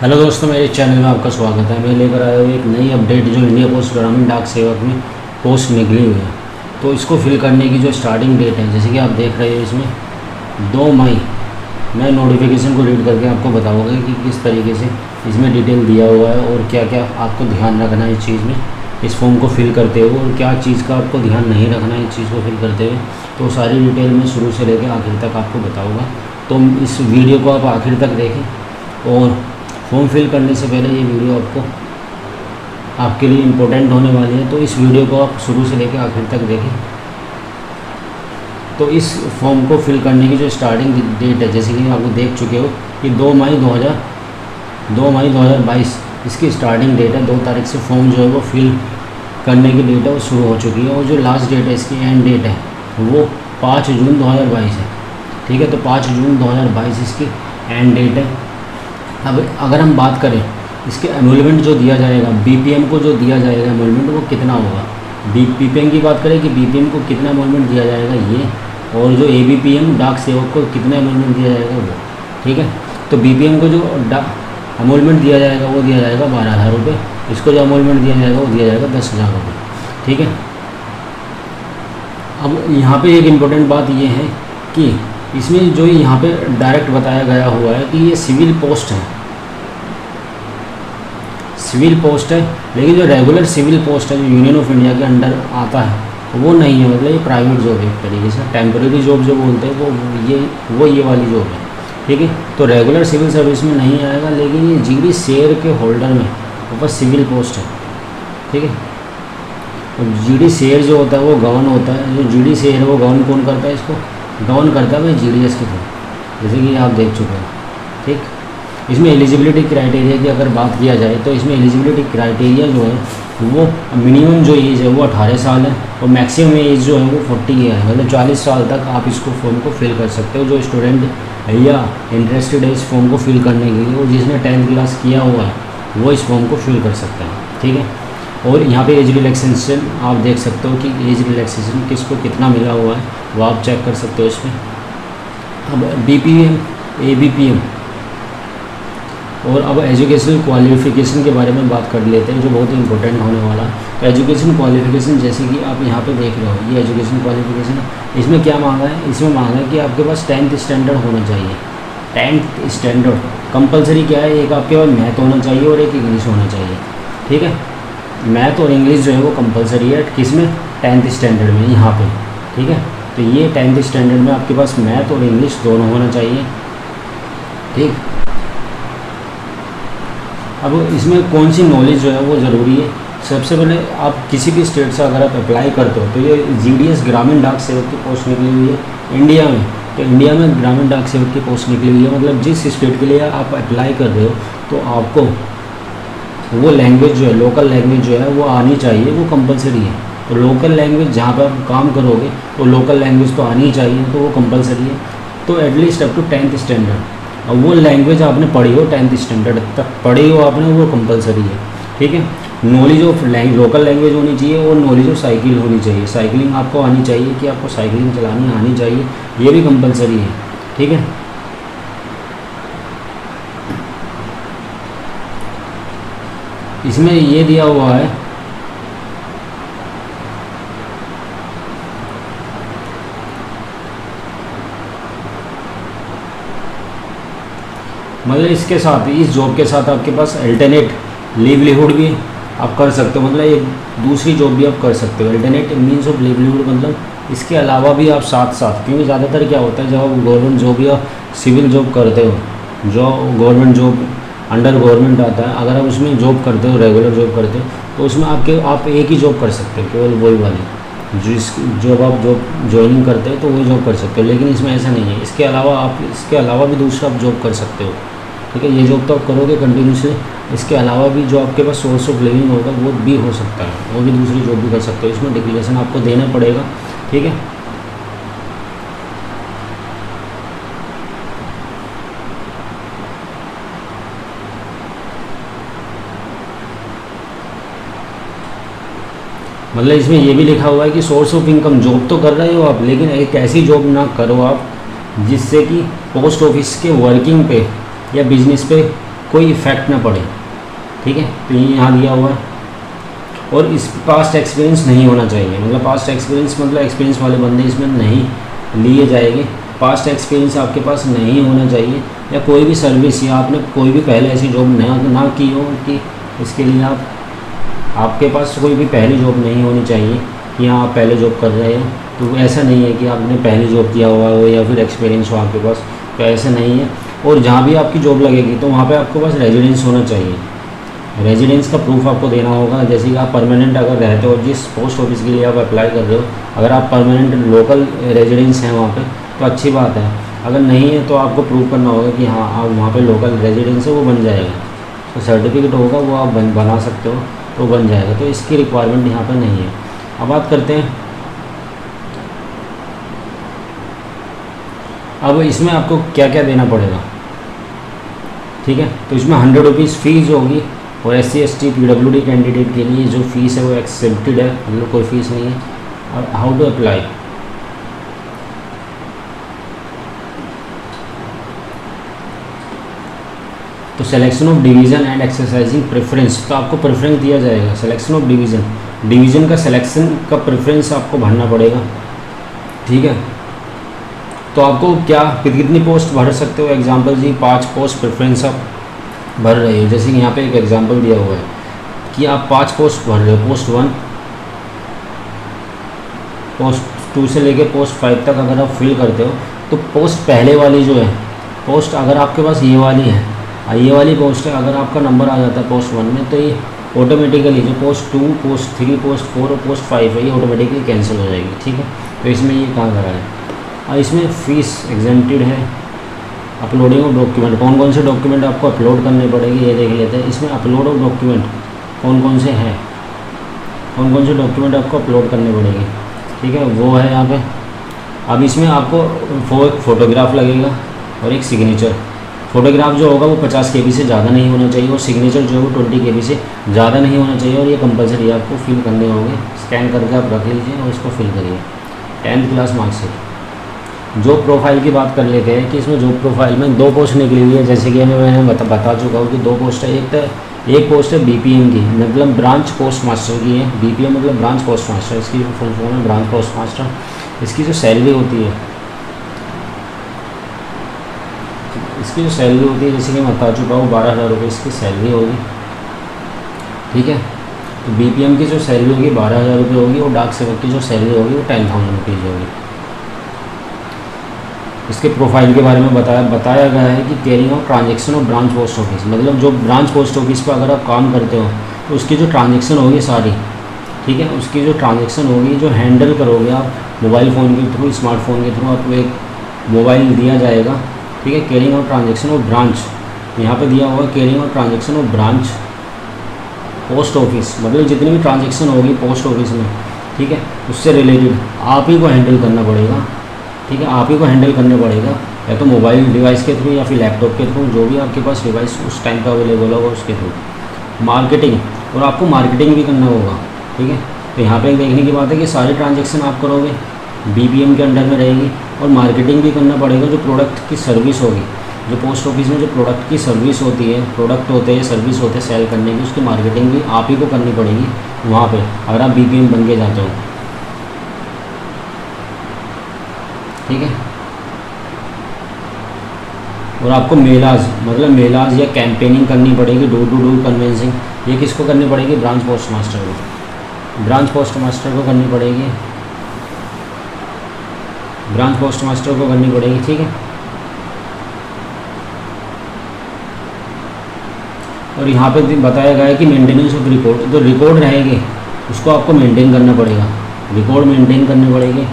Hello दोस्तों, मेरे channel में आपका स्वागत है। मैं लेकर आया हूँ एक नई अपडेट जो इंडिया पोस्ट ग्रामीण डाक सेवक में पोस्ट निकली हुई है। तो इसको फिल करने की जो स्टार्टिंग डेट है, जैसे कि आप देख रहे हैं इसमें 2 मई। मैं नोटिफिकेशन को रीड करके आपको बताऊँगा कि किस तरीके से इसमें डिटेल दिया हुआ है और क्या क्या आपको ध्यान रखना है इस चीज़ में, इस फॉर्म को फिल करते हुए, और क्या चीज़ का आपको ध्यान नहीं रखना है इस चीज़ को फिल करते हुए। तो सारी डिटेल मैं शुरू से लेकर आखिर तक आपको बताऊँगा। तो इस वीडियो को आप आखिर तक देखें। और फॉर्म फिल करने से पहले ये वीडियो आपके लिए इम्पोर्टेंट होने वाली है, तो इस वीडियो को आप शुरू से लेकर आखिर तक देखें। तो इस फॉर्म को फिल करने की जो स्टार्टिंग डेट है, जैसे कि आपको देख चुके हो कि 2 मई 2022 इसकी स्टार्टिंग डेट है। 2 तारीख से फॉर्म जो है वो फिल करने की डेट है वो शुरू हो चुकी है। और जो लास्ट डेट है, इसकी एंड डेट है, वो 5 जून 2022 है। ठीक है, तो 5 जून 2022 इसकी एंड डेट है। अब अगर हम बात करें इसके एनरोलमेंट जो दिया जाएगा, बीपीएम को जो दिया जाएगा एनरोलमेंट, वो कितना होगा। बीपीएम की बात करें कि बीपीएम को कितना एनरोलमेंट दिया जाएगा ये, और जो एबीपीएम डाक सेवक को कितना एनरोलमेंट दिया जाएगा वो। ठीक है, तो बीपीएम को जो एनरोलमेंट दिया जाएगा वो दिया जाएगा 12,000 रुपये। इसको जो एनरोलमेंट दिया जाएगा वो दिया जाएगा 10,000 रुपये। ठीक है, अब यहाँ पे एक इम्पोर्टेंट बात ये है कि इसमें जो यहाँ पे डायरेक्ट बताया गया हुआ है कि ये सिविल पोस्ट है, सिविल पोस्ट है। लेकिन जो रेगुलर सिविल पोस्ट है जो यूनियन ऑफ इंडिया के अंडर आता है वो नहीं है। मतलब ये प्राइवेट जॉब है, एक तरीके से टेम्परेरी जॉब जो बोलते हैं वो ये वाली जॉब है। ठीक है, तो रेगुलर सिविल सर्विस में नहीं आएगा, लेकिन ये जीडी शेयर के होल्डर में ऊपर सिविल पोस्ट है। ठीक है, और जीडी शेयर जो होता है वो गवर्न होता है। जो जीडी शेयर है वो गवर्न कौन करता है, इसको गवर्न करता है भाई जीडीएस के थ्रू, जैसे कि आप देख चुके हैं। ठीक, इसमें एलिजिबिलिटी क्राइटेरिया की अगर बात किया जाए तो इसमें एलिजिबिलिटी क्राइटेरिया जो है वो मिनिमम जो एज है वो 18 साल है, और मैक्सिमम एज जो है वो 40 ईयर है। मतलब 40 साल तक आप इसको फॉर्म को फिल कर सकते हो। जो स्टूडेंट या इंटरेस्टेड है इस फॉर्म को फिल करने के लिए, और जिसने 10th क्लास किया हुआ है वो इस फॉर्म को फिल कर सकते हैं। ठीक है, और यहाँ पे एज रिलैक्सेशन आप देख सकते हो कि एज रिलैक्सेशन किसको कितना मिला हुआ है वो आप चेक कर सकते हो इसमें। अब बीपीएम, एबीपीएम और अब एजुकेशनल क्वालिफ़िकेशन के बारे में बात कर लेते हैं, जो बहुत ही इंपॉर्टेंट होने वाला है। तो एजुकेशन क्वालिफ़िकेशन जैसे कि आप यहाँ पे देख रहे हो, ये एजुकेशन क्वालिफ़िकेशन है। इसमें क्या मांगा है, इसमें मांगा है कि आपके पास 10th स्टैंडर्ड होना चाहिए। 10th स्टैंडर्ड कंपलसरी क्या है, एक आपके पास मैथ होना चाहिए और एक इंग्लिश होना चाहिए। ठीक है, मैथ और इंग्लिश जो है वो कंपलसरी है, किसमें, 10th स्टैंडर्ड में यहाँ पे। ठीक है, तो ये 10th स्टैंडर्ड में आपके पास मैथ और इंग्लिश दोनों होना चाहिए। ठीक, अब इसमें कौन सी नॉलेज जो है वो ज़रूरी है। सबसे पहले आप किसी भी स्टेट से अगर आप अप्लाई करते हो तो ये जीडीएस ग्रामीण डाक सेवक की पोस्ट निकली हुई है इंडिया में। तो इंडिया में ग्रामीण डाक सेवक की पोस्ट निकली हुई है, मतलब जिस स्टेट के लिए आप अप्लाई कर रहे हो तो आपको वो लैंग्वेज जो है, लोकल लैंग्वेज जो है वो आनी चाहिए, वो कंपलसरी है। तो लोकल लैंग्वेज जहाँ पर आप काम करोगे तो लोकल लैंग्वेज तो आनी ही चाहिए, तो वो कंपलसरी है। तो at least up to 10th standard, और वो लैंग्वेज आपने पढ़ी हो 10th स्टैंडर्ड तक पढ़ी हो आपने, वो कंपलसरी है। ठीक है, नॉलेज ऑफ लोकल लैंग्वेज होनी चाहिए, और नॉलेज ऑफ साइकिल होनी चाहिए। साइकिलिंग आपको आनी चाहिए कि आपको साइकिलिंग चलानी आनी चाहिए, ये भी कंपलसरी है। ठीक है, इसमें ये दिया हुआ है मतलब इसके साथ, इस जॉब के साथ आपके पास अल्टरनेट लिवलीहुड भी आप कर सकते हो। मतलब एक दूसरी जॉब भी आप कर सकते हो। अल्टरनेट मीन्स ऑफ लिवलीहुड मतलब इसके अलावा भी आप साथ साथ, क्योंकि ज़्यादातर क्या होता है जब आप गवर्नमेंट जॉब या सिविल जॉब करते हो, जो गवर्नमेंट जॉब अंडर गवर्नमेंट आता है, अगर आप उसमें जॉब करते हो, रेगुलर जॉब करते हो, तो उसमें आप एक ही जॉब कर सकते हो, केवल वही वाली जब आप जॉब ज्वाइनिंग करते हो तो वही जॉब कर सकते हो। लेकिन इसमें ऐसा नहीं है, इसके अलावा भी दूसरा आप जॉब कर सकते हो। ठीक है, ये जॉब तो आप करोगे कंटिन्यूसली, इसके अलावा भी जो आपके पास सोर्स ऑफ लिविंग होगा वो भी हो सकता है, वो भी दूसरी जॉब भी कर सकते हो। इसमें डिक्लेरेशन आपको देना पड़ेगा। ठीक है, मतलब इसमें ये भी लिखा हुआ है कि सोर्स ऑफ इनकम, जॉब तो कर रहे हो आप, लेकिन एक ऐसी जॉब ना करो आप जिससे कि पोस्ट ऑफिस के वर्किंग पे या बिजनेस पे कोई इफ़ेक्ट ना पड़े, ठीक है। तो ये यहाँ दिया हुआ है। और इस पास्ट एक्सपीरियंस नहीं होना चाहिए, मतलब पास्ट एक्सपीरियंस मतलब एक्सपीरियंस वाले बंदे इसमें नहीं लिए जाएंगे। पास्ट एक्सपीरियंस आपके पास नहीं होना चाहिए, या कोई भी सर्विस या आपने कोई भी पहले ऐसी जॉब ना की हो कि इसके लिए आपके पास कोई भी पहली जॉब नहीं होनी चाहिए कि हाँ आप पहले जॉब कर रहे हैं। तो ऐसा नहीं है कि आपने पहली जॉब किया हुआ हो या फिर एक्सपीरियंस हो आपके पास, तो ऐसा नहीं है। और जहाँ भी आपकी जॉब लगेगी तो वहाँ पे आपके पास रेजिडेंस होना चाहिए। रेजिडेंस का प्रूफ आपको देना होगा, जैसे कि आप परमानेंट अगर रहते हो, जिस पोस्ट ऑफिस के लिए आप अप्लाई कर रहे हो, अगर आप परमानेंट लोकल रेजिडेंस हैं वहाँ पे तो अच्छी बात है। अगर नहीं है तो आपको प्रूव करना होगा कि हाँ आप वहाँ पे लोकल रेजिडेंस है, वो बन जाएगा। तो सर्टिफिकेट होगा वो आप बना सकते हो, तो बन जाएगा। तो इसकी रिक्वायरमेंट यहाँ पर नहीं है। अब बात करते हैं, अब इसमें आपको क्या क्या देना पड़ेगा, ठीक है। तो इसमें 100 रुपीज़ फ़ीस होगी, और SC/ST PWD कैंडिडेट के लिए जो फ़ीस है वो एक्सेप्टेड है, मतलब कोई फ़ीस नहीं है। और हाउ टू अप्लाई, तो selection of division and exercising preference, तो आपको प्रेफरेंस दिया जाएगा। सिलेक्शन ऑफ डिवीज़न का सिलेक्शन का प्रेफरेंस आपको भरना पड़ेगा, ठीक है। तो आपको क्या कितनी पोस्ट भर सकते हो, एग्जांपल जी 5 पोस्ट प्रेफरेंस आप भर रहे हो। जैसे कि यहाँ पे एक एग्जांपल दिया हुआ है कि आप 5 पोस्ट भर रहे हो, पोस्ट 1, पोस्ट 2 से लेके पोस्ट 5 तक अगर आप फिल करते हो, तो पोस्ट पहले वाली जो है पोस्ट, अगर आपके पास ये वाली है, ये वाली पोस्ट है, अगर आपका नंबर आ जाता है पोस्ट 1 में, तो ये ऑटोमेटिकली जो पोस्ट 2, पोस्ट 3, पोस्ट 4 और पोस्ट 5 है, ये ऑटोमेटिकली कैंसिल हो जाएगी, ठीक है। तो इसमें ये कहाँ करा है। और इसमें फ़ीस एग्जेम्प्टेड है। अपलोडिंग ऑफ डॉक्यूमेंट, कौन कौन से डॉक्यूमेंट आपको अपलोड करने पड़ेंगे ये देख लेते हैं। इसमें अपलोड ऑफ डॉक्यूमेंट कौन कौन से हैं, कौन कौन से डॉक्यूमेंट आपको अपलोड करने पड़ेंगे, ठीक है, वो है यहाँ पे। अब इसमें आपको फ़ोटोग्राफ लगेगा और एक सिग्नेचर। फ़ोटोग्राफ जो होगा वो 50 KB से ज़्यादा नहीं होना चाहिए, और सिग्नेचर जो है वो 20 KB से ज़्यादा नहीं होना चाहिए। और ये कंपलसरी आपको फिल करने होंगे, स्कैन करके आप रख लीजिए और इसको फिल करिए। 10th class marksheet. Job profile की बात कर लेते हैं कि इसमें जॉब प्रोफाइल में 2 पोस्ट निकली हुई है, जैसे कि मैंने बता चुका हूँ कि 2 पोस्ट है। एक पोस्ट है BPM की, मतलब ब्रांच पोस्ट मास्टर की है। BPM मतलब ब्रांच पोस्ट मास्टर, इसकी जो फुल फॉर्म है ब्रांच पोस्ट मास्टर। इसकी जो सैलरी होती है, जैसे कि मैं बता चुका हूँ 12,000 रुपये इसकी सैलरी होगी, ठीक है। तो BPM की जो सैलरी होगी 12,000 रुपये होगी, और डाक सेवक की जो सैलरी होगी वो 10,000 रुपीज़ होगी। इसके प्रोफाइल के बारे में बताया गया है कि carrying out transaction of branch post office, मतलब जो ब्रांच पोस्ट ऑफिस पर अगर आप काम करते हो तो उसकी जो ट्रांजेक्शन होगी सारी, ठीक है, उसकी जो ट्रांजेक्शन होगी जो हैंडल करोगे आप मोबाइल फ़ोन के थ्रू, स्मार्टफोन के थ्रू, आपको एक मोबाइल दिया जाएगा, ठीक है। Carrying out transaction of branch, यहाँ पे दिया हुआ carrying out transaction of branch post office, मतलब जितनी भी ट्रांजेक्शन होगी पोस्ट ऑफिस में, ठीक है, उससे रिलेटेड आप ही को हैंडल करना पड़ेगा, ठीक है। आप ही को हैंडल करने पड़ेगा, या तो मोबाइल डिवाइस के थ्रू या फिर लैपटॉप के थ्रू, जो भी आपके पास डिवाइस उस टाइम पर अवेलेबल होगा उसके थ्रू। मार्केटिंग, और आपको मार्केटिंग भी करना होगा, ठीक है। तो यहाँ पे देखने की बात है कि सारी ट्रांजेक्शन आप करोगे, BPM के अंडर में रहेगी, और मार्केटिंग भी करना पड़ेगा। जो प्रोडक्ट की सर्विस होगी, जो पोस्ट ऑफिस में जो प्रोडक्ट की सर्विस होती है, प्रोडक्ट होते हैं, सर्विस होते हैं सेल करने की, उसकी मार्केटिंग भी आप ही को करनी पड़ेगी वहाँ पे, अगर आप BPM बन के जाते हो, ठीक है। और आपको मेलाज, मतलब मेलाज या कैंपेनिंग करनी पड़ेगी, डोर टू डोर कन्वेंसिंग। ये किसको करनी पड़ेगी, ब्रांच पोस्ट मास्टर को, ब्रांच पोस्ट मास्टर को करनी पड़ेगी, ब्रांच पोस्ट मास्टर को करनी पड़ेगी, ठीक है। और यहाँ पे बताया गया है कि मेंटेनेंस ऑफ रिकॉर्ड, जो रिकॉर्ड रहेंगे उसको आपको मेंटेन करना पड़ेगा, रिकॉर्ड मेंटेन करने पड़ेगी।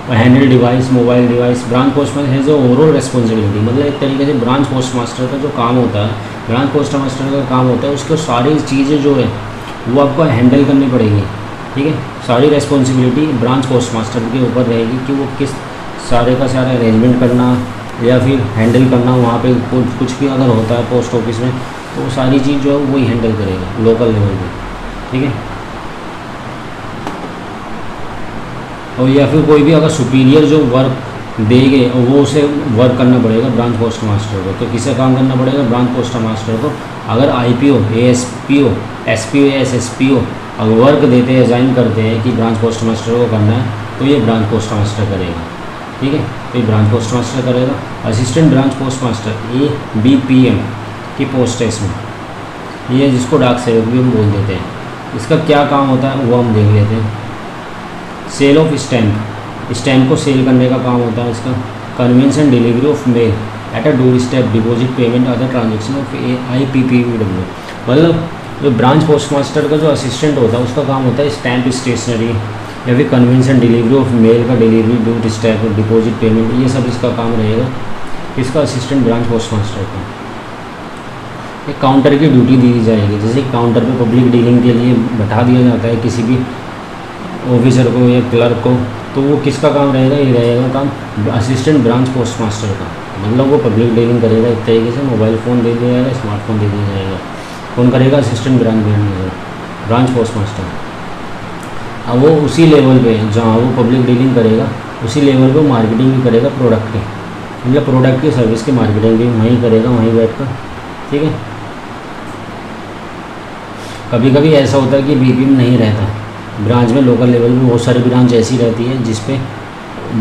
और handle device, mobile device, branch post master है जो ओवरऑल रेस्पॉन्सिबिलिटी, मतलब एक तरीके से ब्रांच पोस्ट मास्टर का जो काम होता है, ब्रांच पोस्ट मास्टर का काम होता है, उसको सारी चीज़ें जो है वो आपको हैंडल करनी पड़ेगी, ठीक है। सारी रेस्पॉन्सिबिलिटी ब्रांच पोस्ट मास्टर के ऊपर रहेगी कि वो किस सारे का सारा अरेंजमेंट करना या फिर हैंडल करना, वहाँ पे कुछ भी अगर होता है पोस्ट ऑफिस में तो वो सारी चीज़ जो है वही हैंडल करेगा लोकल लेवल पे, ठीक है। और या फिर कोई भी अगर सुपीरियर जो वर्क देंगे और वो उसे वर्क करना पड़ेगा ब्रांच पोस्ट मास्टर को। तो किसे काम करना पड़ेगा? ब्रांच पोस्ट मास्टर को। अगर IPO, ASPO, SPO या SSPO अगर वर्क देते हैं, असाइन करते हैं कि ब्रांच पोस्ट मास्टर को करना है, तो ये ब्रांच पोस्ट मास्टर करेगा। ठीक है, तो ये ब्रांच पोस्ट मास्टर करेगा। Assistant branch post master ABPM की पोस्ट है इसमें, ये जिसको डाक सेवक भी हम बोल देते हैं। इसका क्या काम होता है वो हम देख लेते हैं। सेल ऑफ स्टैम्प, स्टैम्प को सेल करने का काम होता है इसका। Conveyance and delivery of mail at a doorstep, deposit payment other transaction of IPPW। मतलब जो ब्रांच पोस्ट मास्टर का जो असिस्टेंट होता है उसका काम होता है स्टैम्प स्टेशनरी या फिर conveyance and delivery of mail का delivery, doorstep, deposit payment, ये सब इसका काम रहेगा। इसका असिस्टेंट ब्रांच पोस्ट मास्टर का एक काउंटर की ड्यूटी दी जाएगी। जैसे काउंटर पे पब्लिक डीलिंग के लिए बैठा दिया जाता है किसी भी ऑफिसर को या क्लर्क को, तो वो किसका काम रहेगा? ये रहेगा काम असिस्टेंट ब्रांच पोस्ट मास्टर का। मतलब वो पब्लिक डीलिंग करेगा एक तरीके से। मोबाइल फ़ोन दे दिया जाएगा, स्मार्टफोन दे दिया जाएगा। कौन करेगा? Assistant branch post master. अब वो उसी लेवल पे जहाँ वो पब्लिक डीलिंग करेगा उसी लेवल पे मार्केटिंग भी करेगा प्रोडक्ट की, मतलब प्रोडक्ट की सर्विस की मार्केटिंग भी वहीं करेगा, वहीं बैठ कर। ठीक है, कभी कभी ऐसा होता है कि BPM नहीं रहता ब्रांच में। लोकल लेवल में बहुत सारी ब्रांच ऐसी रहती है जिस पे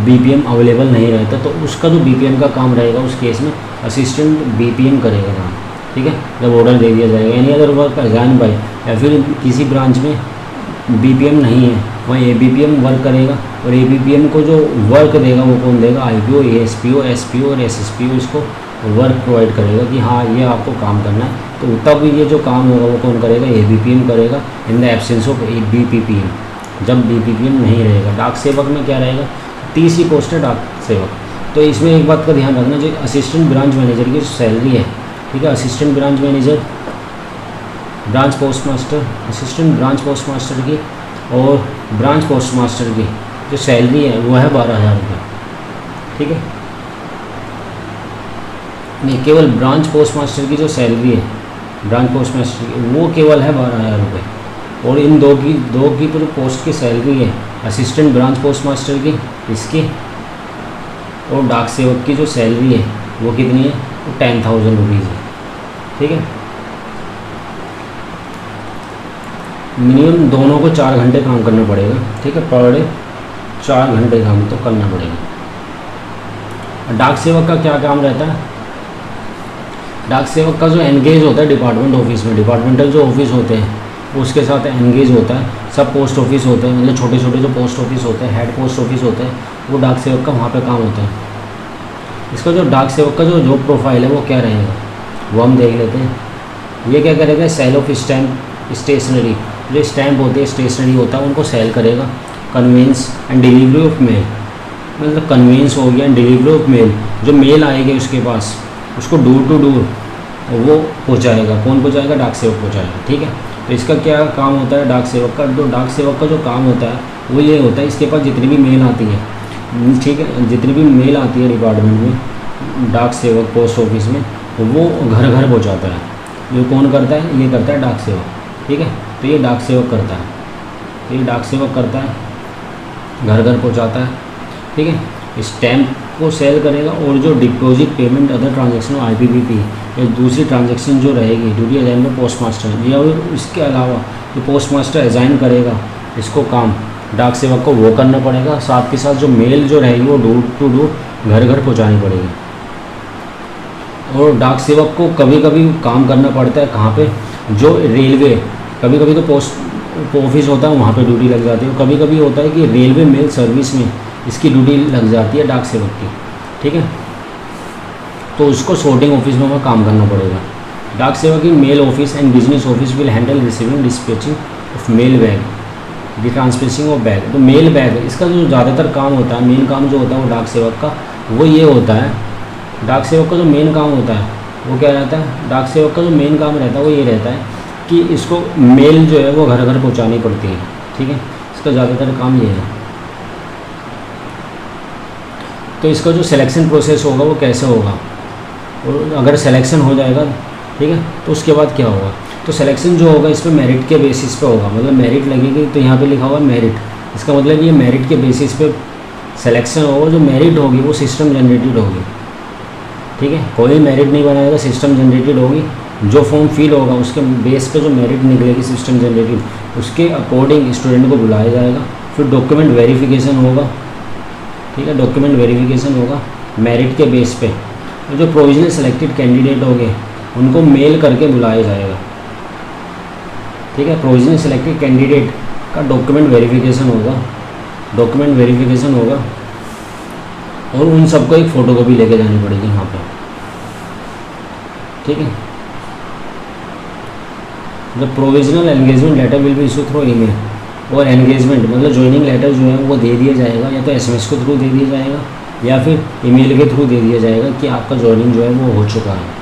BPM अवेलेबल नहीं रहता, तो उसका जो BPM का काम रहेगा उस केस में असिस्टेंट BPM करेगा काम। ठीक है, जब ऑर्डर दे दिया जाएगा। Any other work assign by, या फिर किसी ब्रांच में BPM नहीं है वहाँ ABPM वर्क करेगा, और ABPM को जो वर्क देगा वो कौन देगा? IPO, ASPO, SPO और SSPO इसको वर्क प्रोवाइड करेगा कि हाँ ये आपको काम करना है। तो तब ये जो काम होगा वो कौन करेगा? ABPM करेगा in the absence of BPPM, जब BPPM नहीं रहेगा। डाक सेवक में क्या रहेगा? तीसरी पोस्ट है डाक सेवक। तो इसमें एक बात का ध्यान रखना, जो असिस्टेंट ब्रांच मैनेजर की सैलरी है, ठीक है, assistant branch manager, branch post master, assistant branch post master की और ब्रांच पोस्ट मास्टर की जो सैलरी है वो है 12,000 रुपये। ठीक है, नहीं, केवल ब्रांच पोस्ट मास्टर की जो सैलरी है ब्रांच पोस्ट मास्टर की वो केवल है 12,000 रुपये। और इन दो की तो जो पोस्ट की सैलरी है असिस्टेंट ब्रांच पोस्ट मास्टर की इसकी और डाक सेवक की जो सैलरी है वो कितनी है? वो 10,000 रुपीज़ है। ठीक है, मिनिमम दोनों को 4 घंटे काम करना पड़ेगा। ठीक है, पर डे 4 घंटे काम तो करना पड़ेगा। डाक सेवक का क्या काम रहता है? डाक सेवक का जो एंगेज होता है डिपार्टमेंट ऑफिस में, डिपार्टमेंटल जो ऑफिस होते हैं उसके साथ एंगेज होता है। सब पोस्ट ऑफिस होते हैं, मतलब छोटे छोटे जो पोस्ट ऑफिस होते हैं, हेड पोस्ट ऑफिस होते हैं, वो डाक सेवक का वहाँ पे काम होता है। इसका जो डाक सेवक का जो जॉब प्रोफाइल है वो क्या रहेगा वो हम देख लेते हैं। ये क्या करेगा? सेल ऑफ स्टैम्प स्टेशनरी, जो स्टैम्प होते हैं स्टेशनरी होता है उनको सेल करेगा। Conveyance and delivery of mail, मतलब कन्वेंस हो गया, डिलीवरी ऑफ मेल, जो मेल आएगी उसके पास उसको डोर टू डोर वो पहुँचाएगा। कौन पहुँचाएगा? डाक सेवक पहुँचाएगा। ठीक है, तो इसका क्या काम होता है डाक सेवक का? तो डाक सेवक का जो काम होता है वो ये होता है, इसके पास जितनी भी मेल आती है, ठीक है, जितनी भी मेल आती है डिपार्टमेंट में, डाक सेवक पोस्ट ऑफिस में, वो घर घर पहुँचाता है। ये कौन करता है? ये करता है डाक सेवक। ठीक है, तो ये डाक सेवक करता है, ये डाक सेवक करता है, घर घर पहुँचाता है। ठीक है, स्टैम्प को सेल करेगा और जो deposit payment other transaction IPPP या दूसरी ट्रांजैक्शन जो रहेगी ड्यूटी अजाइन में पोस्ट मास्टर, या इसके अलावा जो पोस्ट मास्टर अजाइन करेगा इसको काम डाक सेवक को वो करना पड़ेगा। साथ के साथ जो मेल जो रहेगी वो डोर टू डोर घर घर पहुँचानी पड़ेगी। और डाक सेवक को कभी कभी काम करना पड़ता है कहाँ पे? जो रेलवे, कभी कभी तो पोस्ट ऑफिस होता है वहाँ पे ड्यूटी लग जाती है। कभी कभी होता है कि रेलवे मेल सर्विस में इसकी ड्यूटी लग जाती है डाक सेवक की। ठीक है, तो उसको सॉर्टिंग ऑफिस में काम करना पड़ेगा। डाक सेवक in mail office and business office will handle receiving dispatching of mail bag, the transmitting of bag। तो मेल बैग इसका जो ज़्यादातर काम होता है, मेन काम जो होता है वो डाक सेवक का वो ये होता है। डाक सेवक का जो मेन काम होता है वो क्या रहता है? डाक सेवक का जो मेन काम रहता है वो ये रहता है कि इसको मेल जो है वो घर घर पहुँचानी पड़ती है। ठीक है, इसका ज़्यादातर काम ये है। तो इसका जो सिलेक्शन प्रोसेस होगा वो कैसे होगा, और अगर सिलेक्शन हो जाएगा ठीक है तो उसके बाद क्या होगा? तो सिलेक्शन जो होगा इस पर मेरिट के बेसिस पे होगा, मतलब मेरिट लगेगी। तो यहाँ पे लिखा हुआ मेरिट, इसका मतलब ये मेरिट के बेसिस पे सिलेक्शन होगा, जो मेरिट होगी वो सिस्टम जनरेटेड होगी, ठीक है। कोई मेरिट नहीं बनाएगा, सिस्टम जनरेटेड होगी। जो फॉर्म फिल होगा उसके बेस पे जो मेरिट निकलेगी सिस्टम जनरेटेड, उसके अकॉर्डिंग स्टूडेंट को बुलाया जाएगा। फिर डॉक्यूमेंट वेरिफिकेशन होगा, ठीक है, डॉक्यूमेंट वेरिफिकेशन होगा मेरिट के बेस पे। तो जो प्रोविजनल सेलेक्टेड कैंडिडेट होंगे उनको मेल करके बुलाया जाएगा, ठीक है। प्रोविजनल सेलेक्टेड कैंडिडेट का डॉक्यूमेंट वेरिफिकेशन होगा, डॉक्यूमेंट वेरिफिकेशन होगा, और उन सबको एक फ़ोटोकॉपी लेके जानी पड़ेगी यहाँ पे, ठीक है। The provisional engagement letter will be issue through email, और एंगेजमेंट मतलब ज्वाइनिंग लेटर जो है वो दे दिया जाएगा, या तो एसएमएस के थ्रू दे दिया जाएगा या फिर ईमेल के थ्रू दे दिया जाएगा कि आपका ज्वाइनिंग जो है वो हो चुका है।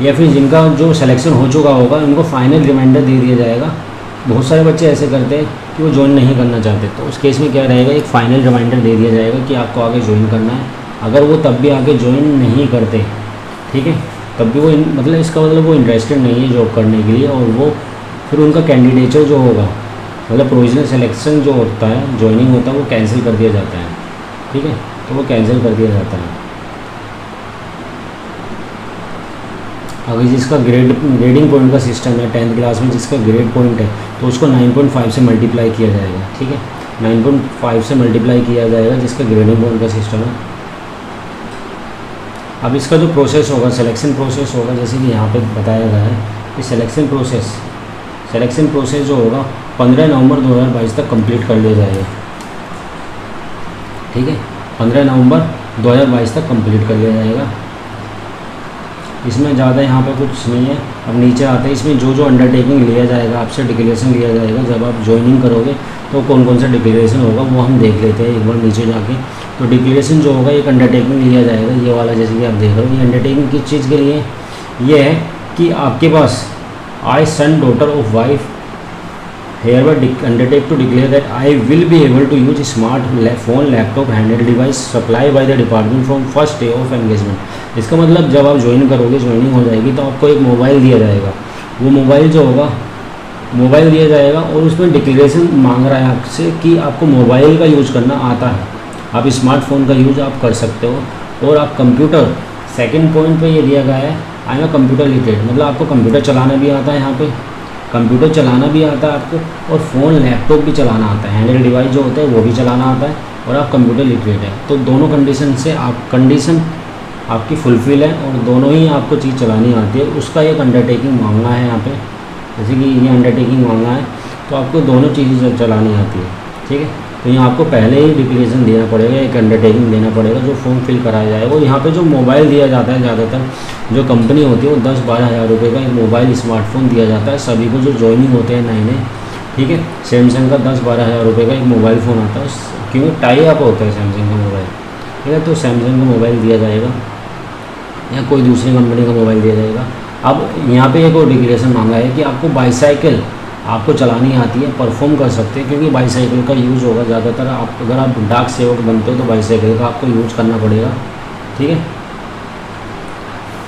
या फिर जिनका जो सिलेक्शन हो चुका होगा उनको फाइनल रिमाइंडर दे दिया जाएगा। बहुत सारे बच्चे ऐसे करते हैं कि वो ज्वाइन नहीं करना चाहते, तो उस केस में क्या रहेगा, एक फ़ाइनल रिमाइंडर दे दिया जाएगा कि आपको आगे ज्वाइन करना है। अगर वो तब भी आगे ज्वाइन नहीं करते, ठीक है, तब भी वो मतलब इसका मतलब वो इंटरेस्टेड नहीं है जॉब करने के लिए, और वो फिर उनका कैंडिडेचर जो होगा मतलब प्रोविजनल सिलेक्शन जो होता है, ज्वाइनिंग होता है, वो कैंसिल कर दिया जाता है, ठीक है। तो वो कैंसिल कर दिया जाता है। अगर जिसका ग्रेडिंग पॉइंट का सिस्टम है 10th क्लास में, जिसका ग्रेड पॉइंट है तो उसको 9.5 से मल्टीप्लाई किया जाएगा, ठीक है, 9.5 से मल्टीप्लाई किया जाएगा जिसका ग्रेडिंग पॉइंट का सिस्टम है। अब इसका जो प्रोसेस होगा, सिलेक्शन प्रोसेस होगा, जैसे कि यहाँ पे बताया गया है कि सिलेक्शन प्रोसेस जो होगा 15 नवंबर 2022 तक कंप्लीट कर लिया जाएगा, ठीक है, 15 नवंबर 2022 तक कंप्लीट कर लिया जाएगा। इसमें ज़्यादा यहाँ पे कुछ नहीं है। अब नीचे आते हैं, इसमें जो जो अंडरटेकिंग लिया जाएगा, आपसे डिक्लेरेशन लिया जाएगा जब आप ज्वाइनिंग करोगे, तो कौन कौन सा डिक्लेरेशन होगा वो हम देख लेते हैं एक बार नीचे जाके। तो डिक्लेरेशन जो होगा, एक अंडरटेकिंग लिया जाएगा, ये वाला जैसे कि आप देख रहे हो। ये अंडरटेकिंग किस चीज़ के लिए, ये है कि आपके पास I son daughter of wife hereby undertake to declare that I will be able to use smart phone, laptop, handheld device supplied by the department from first day of engagement। इसका मतलब जब आप ज्वाइन करोगे, joining हो जाएगी, तो आपको एक मोबाइल दिया जाएगा। वो मोबाइल जो होगा, मोबाइल दिया जाएगा और उसमें डिक्लेरेशन मांग रहा है आपसे कि आपको मोबाइल का यूज़ करना आता है, आप स्मार्टफोन का यूज़ आप कर सकते हो। और आप कंप्यूटर, सेकंड पॉइंट पे ये दिया गया है आई एम कंप्यूटर लिटरेट, मतलब आपको कंप्यूटर चलाना भी आता है, यहाँ पे कंप्यूटर चलाना भी आता है आपको, और फ़ोन लैपटॉप भी चलाना आता है, हैंडल डिवाइस जो होता है वो भी चलाना आता है, और आप कंप्यूटर लिटरेट है। तो दोनों कंडीशन से कंडीशन आपकी फुलफ़िल है और दोनों ही आपको चीज़ चलानी आती है। उसका एक अंडरटेकिंग मांगना है यहाँ पे, जैसे कि ये अंडरटेकिंग मांगना है, तो आपको दोनों चीज़ें चलानी आती है, ठीक है। तो यहाँ आपको पहले ही डिक्लेरेशन देना पड़ेगा, एक अंडरटेकिंग देना पड़ेगा, जो फॉर्म फिल कराया जाएगा। और यहाँ पे जो मोबाइल दिया जाता है, ज़्यादातर जो कंपनी होती है वो 10-12 हज़ार रुपये का एक मोबाइल स्मार्टफोन दिया जाता है सभी को जो ज्वाइनिंग होते हैं नए नए, ठीक है। सैमसंग का 10-12 हज़ार रुपये का एक मोबाइल फ़ोन आता है, क्योंकि टाई अप होता है सैमसंग का मोबाइल, ठीक है। तो सैमसंग का मोबाइल दिया जाएगा या कोई दूसरी कंपनी का मोबाइल दिया जाएगा। अब यहाँ पे एक और डिक्लेरेशन मांगा है कि आपको बाईसाइकिल आपको चलानी आती है, परफॉर्म कर सकते हैं, क्योंकि बाईसाइकिल का यूज़ होगा ज़्यादातर। आप अगर आप डाक सेवक बनते हो तो बाईसाइकिल का आपको यूज़ करना पड़ेगा, ठीक है,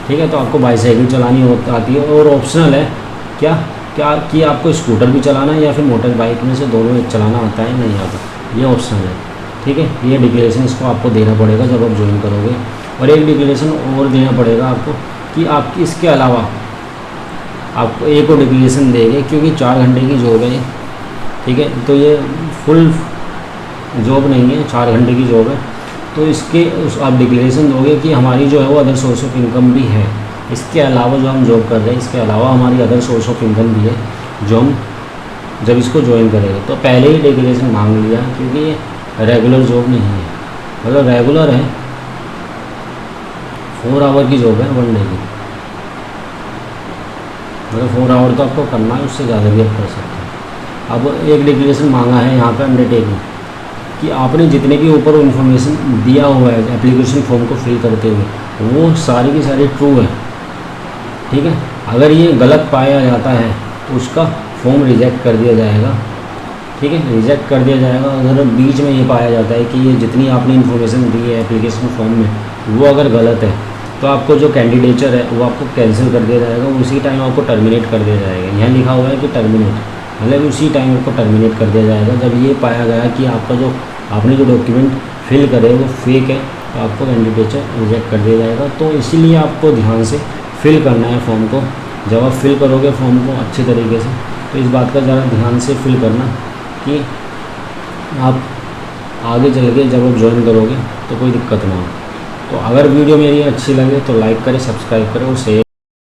ठीक है। तो आपको बाईसाइकिल चलानी आती है, और ऑप्शनल है क्या क्या कि आपको स्कूटर भी चलाना है या फिर मोटर बाइक में से दोनों एक चलाना आता है नहीं आता, ये ऑप्शनल है, ठीक है। ये डिक्लेरेशन इसको आपको देना पड़ेगा जब आप ज्वाइन करोगे। और एक डिक्लेरेशन और देना पड़ेगा आपको कि आपकी इसके अलावा आपको एक और डिक्लेरेशन देंगे, क्योंकि 4 घंटे की जॉब है, ठीक है। तो ये फुल जॉब नहीं है, 4 घंटे की जॉब है। तो इसके आप डिक्लेरेशन दोगे कि हमारी जो है वो अदर सोर्स ऑफ इनकम भी है, इसके अलावा जो हम जॉब कर रहे हैं इसके अलावा हमारी अदर सोर्स ऑफ इनकम भी है, जो हम जब इसको ज्वाइन करेंगे। तो पहले ही डिक्लेरेशन मांग लिया, क्योंकि ये रेगुलर जॉब नहीं है, मतलब रेगुलर है, 4 आवर की जॉब है, 1 डे की, मतलब 4 आवर तो आपको करना है, उससे ज़्यादा भी आप कर सकते हैं। अब एक डिक्लेरेशन मांगा है यहाँ पे अंडरटेकिंग कि आपने जितने भी ऊपर इन्फॉर्मेशन दिया हुआ है एप्लीकेशन फॉर्म को फिल करते हुए वो सारी की सारी ट्रू है, ठीक है। अगर ये गलत पाया जाता है तो उसका फॉर्म रिजेक्ट कर दिया जाएगा, ठीक है, रिजेक्ट कर दिया जाएगा। अगर बीच में ये पाया जाता है कि ये जितनी आपने इन्फॉर्मेशन दी है एप्लीकेशन फॉर्म में वो अगर गलत है तो आपको जो कैंडिडेचर है वो आपको कैंसिल कर दिया जाएगा, उसी टाइम आपको टर्मिनेट कर दिया जाएगा। यहाँ लिखा हुआ है कि टर्मिनेट, मतलब उसी टाइम आपको टर्मिनेट कर दिया जाएगा जब ये पाया गया कि आपका जो आपने जो डॉक्यूमेंट फिल करे वो फेक है, तो आपको कैंडिडेचर रिजेक्ट कर दिया जाएगा। तो इसीलिए आपको ध्यान से फिल करना है फॉर्म को। जब आप फिल करोगे फॉर्म को अच्छे तरीके से, तो इस बात का ज़रा ध्यान से फिल करना कि आप आगे चल के जब आप ज्वाइन करोगे तो कोई दिक्कत ना हो। तो अगर वीडियो मेरी अच्छी लगे तो लाइक करें, सब्सक्राइब करें और शेयर